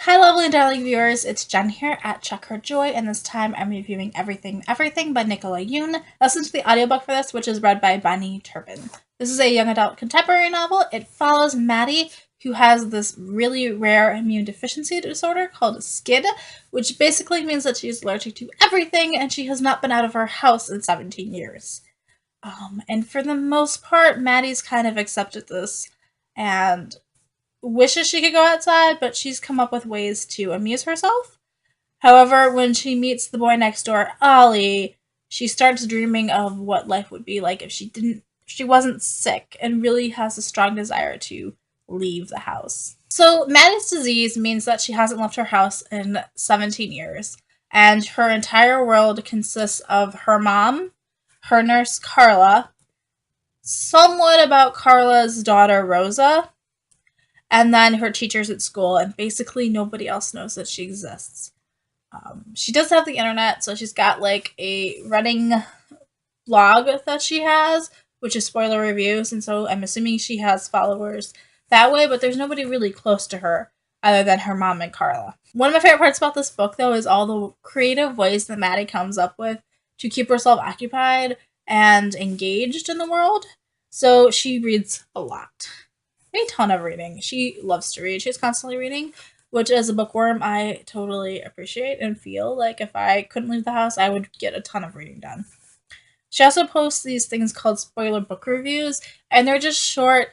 Hi, lovely and darling viewers. It's Jen here at Check Her Joy, and this time I'm reviewing Everything by Nicola Yoon. Listen to the audiobook for this, which is read by Bahni Turpin. This is a young adult contemporary novel. It follows Maddie, who has this really rare immune deficiency disorder called SCID, which basically means that she's allergic to everything and she has not been out of her house in 17 years. And for the most part, Maddie's kind of accepted this and wishes she could go outside, but she's come up with ways to amuse herself. However, when she meets the boy next door, Ollie, she starts dreaming of what life would be like if she wasn't sick, and really has a strong desire to leave the house. So, Maddie's disease means that she hasn't left her house in 17 years, and her entire world consists of her mom, her nurse Carla, somewhat about Carla's daughter Rosa, and then her teachers at school, and basically nobody else knows that she exists. She does have the internet, so she's got like a running blog that she has, which is spoiler reviews, and so I'm assuming she has followers that way, but there's nobody really close to her other than her mom and Carla. One of my favorite parts about this book, though, is all the creative ways that Maddie comes up with to keep herself occupied and engaged in the world. So she reads a lot. A ton of reading. She loves to read. She's constantly reading, which as a bookworm, I totally appreciate and feel like if I couldn't leave the house, I would get a ton of reading done. She also posts these things called spoiler book reviews, and they're just short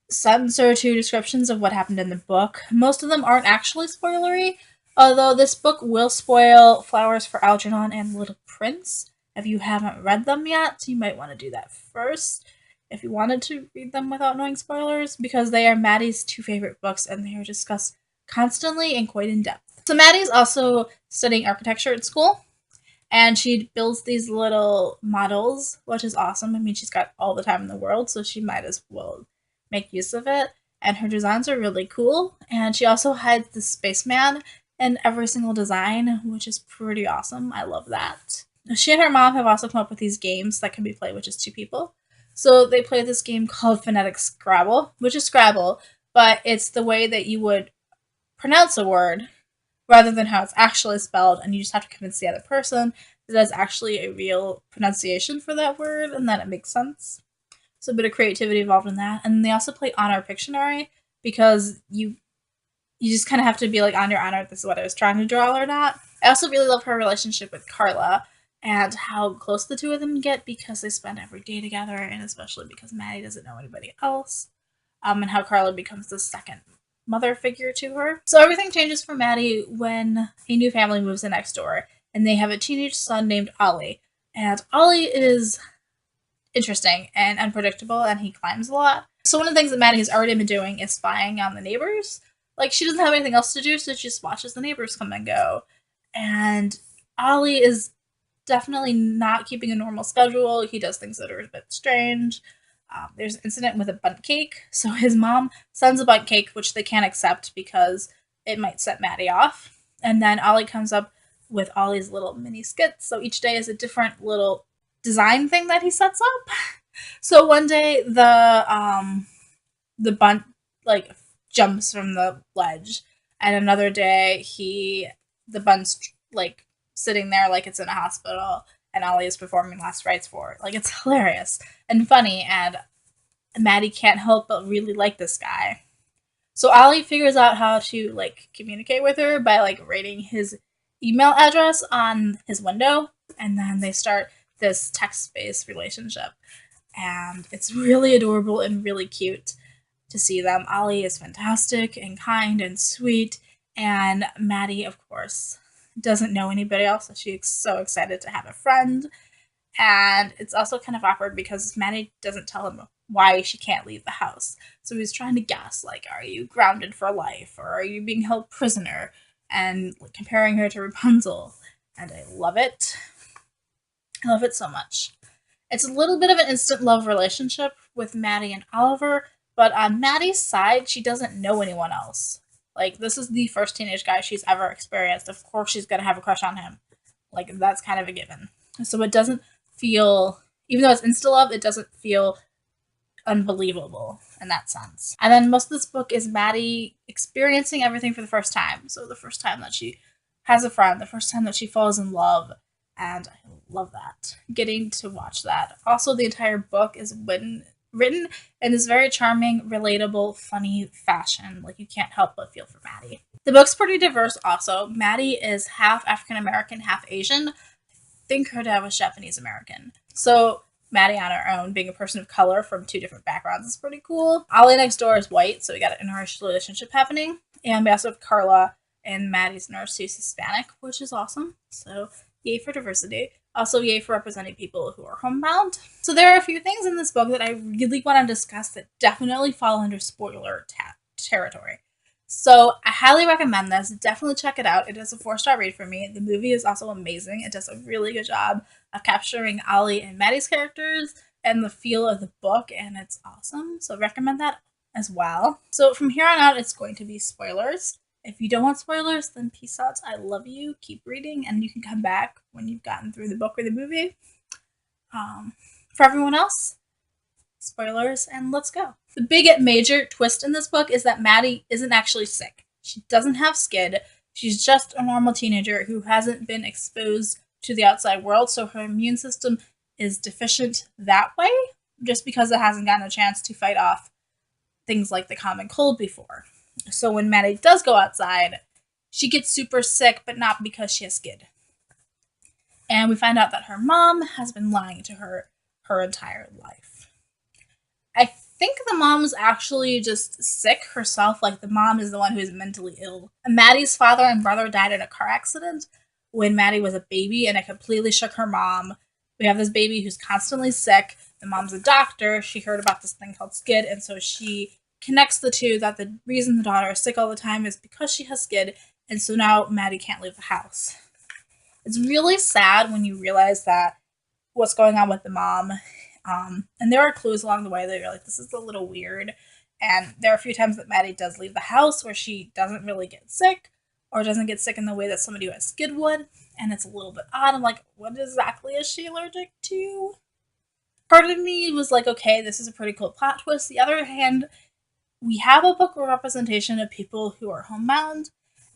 sentence or two descriptions of what happened in the book. Most of them aren't actually spoilery, although this book will spoil Flowers for Algernon and Little Prince. If you haven't read them yet, you might want to do that first if you wanted to read them without knowing spoilers, because they are Maddie's two favorite books and they are discussed constantly and quite in depth. So Maddie's also studying architecture at school, and she builds these little models, which is awesome. I mean, she's got all the time in the world, so she might as well make use of it. And her designs are really cool, and she also hides the spaceman in every single design, which is pretty awesome. I love that. She and her mom have also come up with these games that can be played with just two people. So they play this game called Phonetic Scrabble, which is Scrabble, but it's the way that you would pronounce a word rather than how it's actually spelled, and you just have to convince the other person that that's actually a real pronunciation for that word and that it makes sense. So a bit of creativity involved in that. And they also play Honor Pictionary, because you just kind of have to be like on your honor, this is what I was trying to draw or not. I also really love her relationship with Carla and how close the two of them get, because they spend every day together, and especially because Maddie doesn't know anybody else, and how Carla becomes the second mother figure to her. So everything changes for Maddie when a new family moves in next door, and they have a teenage son named Ollie. And Ollie is interesting and unpredictable, and he climbs a lot. So one of the things that Maddie has already been doing is spying on the neighbors. Like, she doesn't have anything else to do, so she just watches the neighbors come and go. And Ollie is definitely not keeping a normal schedule. He does things that are a bit strange. There's an incident with a bundt cake. So his mom sends a bundt cake, which they can't accept because it might set Maddie off. And then Ollie comes up with all these little mini skits. So each day is a different little design thing that he sets up. So one day the bundt like jumps from the ledge, and another day the bunt's like sitting there like it's in a hospital, and Ollie is performing last rites for it. Like, it's hilarious and funny, and Maddie can't help but really like this guy. So Ollie figures out how to like communicate with her by like writing his email address on his window, and then they start this text-based relationship. And it's really adorable and really cute to see them. Ollie is fantastic and kind and sweet, and Maddie, of course, doesn't know anybody else, so she's so excited to have a friend. And it's also kind of awkward because Maddie doesn't tell him why she can't leave the house. So he's trying to guess, like, are you grounded for life, or are you being held prisoner? And like, comparing her to Rapunzel. And I love it. I love it so much. It's a little bit of an instant love relationship with Maddie and Oliver, but on Maddie's side, she doesn't know anyone else. Like, this is the first teenage guy she's ever experienced. Of course she's gonna have a crush on him. Like, that's kind of a given. So it doesn't feel, even though it's insta-love, it doesn't feel unbelievable in that sense. And then most of this book is Maddie experiencing everything for the first time. So the first time that she has a friend, the first time that she falls in love, and I love that. Getting to watch that. Also, the entire book is written in this very charming, relatable, funny fashion. Like, you can't help but feel for Maddie. The book's pretty diverse also. Maddie is half African American, half Asian. I think her dad was Japanese American. So Maddie on her own, being a person of color from two different backgrounds, is pretty cool. Ollie next door is white, so we got an interracial relationship happening. And we also have Carla and Maddie's nurse, who's Hispanic, which is awesome. So yay for diversity. Also, yay for representing people who are homebound. So there are a few things in this book that I really want to discuss that definitely fall under spoiler territory. So I highly recommend this. Definitely check it out. It is a 4-star read for me. The movie is also amazing. It does a really good job of capturing Ollie and Maddie's characters and the feel of the book, and it's awesome. So recommend that as well. So from here on out, it's going to be spoilers. If you don't want spoilers, then peace out. I love you. Keep reading, and you can come back when you've gotten through the book or the movie. For everyone else, spoilers, and let's go. The big major twist in this book is that Maddie isn't actually sick. She doesn't have SCID. She's just a normal teenager who hasn't been exposed to the outside world, so her immune system is deficient that way, just because it hasn't gotten a chance to fight off things like the common cold before. So when Maddie does go outside, she gets super sick, but not because she has SCID. And we find out that her mom has been lying to her entire life. I think the mom's actually just sick herself. Like, the mom is the one who is mentally ill. Maddie's father and brother died in a car accident when Maddie was a baby, and it completely shook her mom. We have this baby who's constantly sick. The mom's a doctor. She heard about this thing called SCID, and so she connects the two, that the reason the daughter is sick all the time is because she has SCID, and so now Maddie can't leave the house. It's really sad when you realize that what's going on with the mom. And there are clues along the way that you're like, this is a little weird. And there are a few times that Maddie does leave the house where she doesn't really get sick, or doesn't get sick in the way that somebody who has SCID would. And it's a little bit odd. I'm like, what exactly is she allergic to? Part of me was like, okay, this is a pretty cool plot twist. The other hand, we have a book representation of people who are homebound,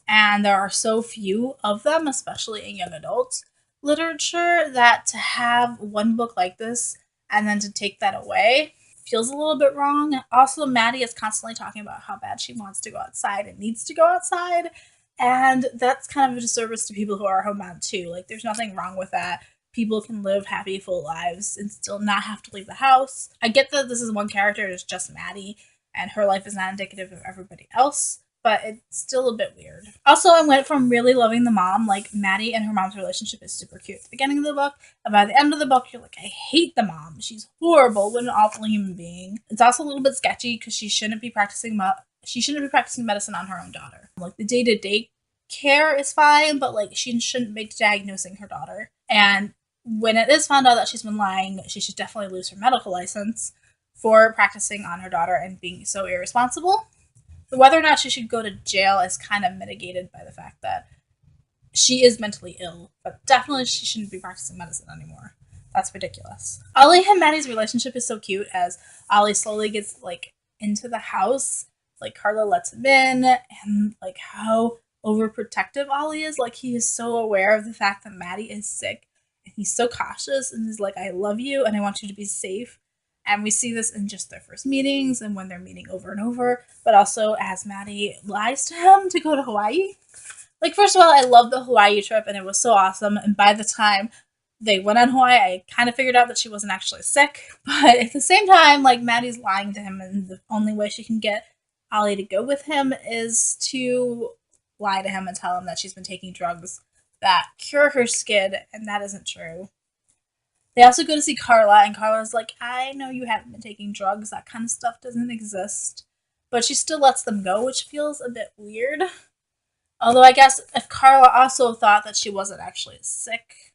and there are so few of them, especially in young adult literature, that to have one book like this and then to take that away feels a little bit wrong. Also, Maddie is constantly talking about how bad she wants to go outside and needs to go outside, and that's kind of a disservice to people who are homebound too. Like, there's nothing wrong with that. People can live happy, full lives and still not have to leave the house. I get that this is one character, it's just Maddie, and her life is not indicative of everybody else, but it's still a bit weird. Also, I went from really loving the mom, like, Maddie and her mom's relationship is super cute at the beginning of the book, and by the end of the book, you're like, I hate the mom. She's horrible. What an awful human being. It's also a little bit sketchy because she shouldn't be practicing medicine on her own daughter. Like, the day-to-day care is fine, but, like, she shouldn't be diagnosing her daughter. And when it is found out that she's been lying, she should definitely lose her medical license for practicing on her daughter and being so irresponsible. But whether or not she should go to jail is kind of mitigated by the fact that she is mentally ill, but definitely she shouldn't be practicing medicine anymore. That's ridiculous. Ollie and Maddie's relationship is so cute as Ollie slowly gets, like, into the house. Like, Carla lets him in, and, like, how overprotective Ollie is. Like, he is so aware of the fact that Maddie is sick, and he's so cautious, and he's like, I love you, and I want you to be safe. And we see this in just their first meetings and when they're meeting over and over, but also as Maddie lies to him to go to Hawaii. Like, first of all, I love the Hawaii trip, and it was so awesome. And by the time they went on Hawaii, I kind of figured out that she wasn't actually sick. But at the same time, like, Maddie's lying to him, and the only way she can get Ollie to go with him is to lie to him and tell him that she's been taking drugs that cure her SCID, and that isn't true. They also go to see Carla, and Carla's like, I know you haven't been taking drugs. That kind of stuff doesn't exist. But she still lets them go, which feels a bit weird. Although I guess if Carla also thought that she wasn't actually sick,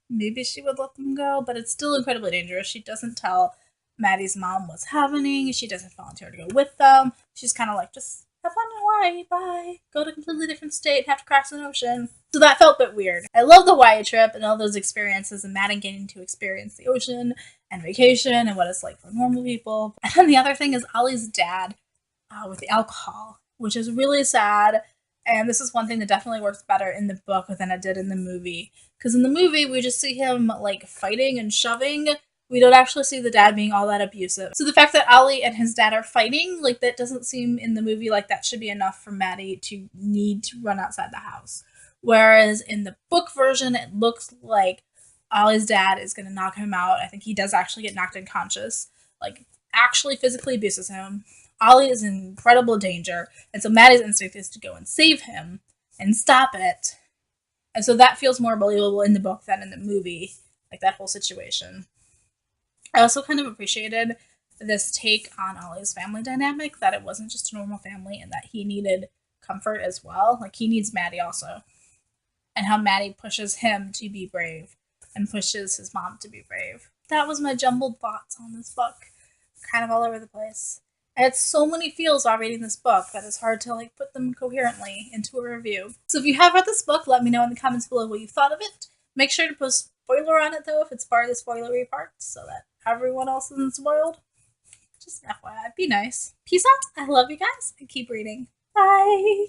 maybe she would let them go. But it's still incredibly dangerous. She doesn't tell Maddie's mom what's happening. She doesn't volunteer to go with them. She's kind of like, just have fun in Hawaii, bye. Go to a completely different state, have to cross an ocean. So that felt a bit weird. I love the Hawaii trip and all those experiences, and Maddie getting to experience the ocean and vacation and what it's like for normal people. And then the other thing is Ollie's dad with the alcohol, which is really sad. And this is one thing that definitely works better in the book than it did in the movie. Because in the movie, we just see him like fighting and shoving. We don't actually see the dad being all that abusive. So the fact that Ollie and his dad are fighting, like that doesn't seem in the movie like that should be enough for Maddie to need to run outside the house. Whereas in the book version, it looks like Ollie's dad is going to knock him out. I think he does actually get knocked unconscious, like actually physically abuses him. Ollie is in incredible danger, and so Maddie's instinct is to go and save him and stop it. And so that feels more believable in the book than in the movie, like that whole situation. I also kind of appreciated this take on Ollie's family dynamic, that it wasn't just a normal family and that he needed comfort as well. Like, he needs Maddie also. And how Maddie pushes him to be brave and pushes his mom to be brave. That was my jumbled thoughts on this book. Kind of all over the place. I had so many feels while reading this book that it's hard to like put them coherently into a review. So if you have read this book, let me know in the comments below what you thought of it. Make sure to post spoiler on it though if it's part of the spoilery parts so that everyone else isn't spoiled. Just FYI, be nice. Peace out. I love you guys and keep reading. Bye.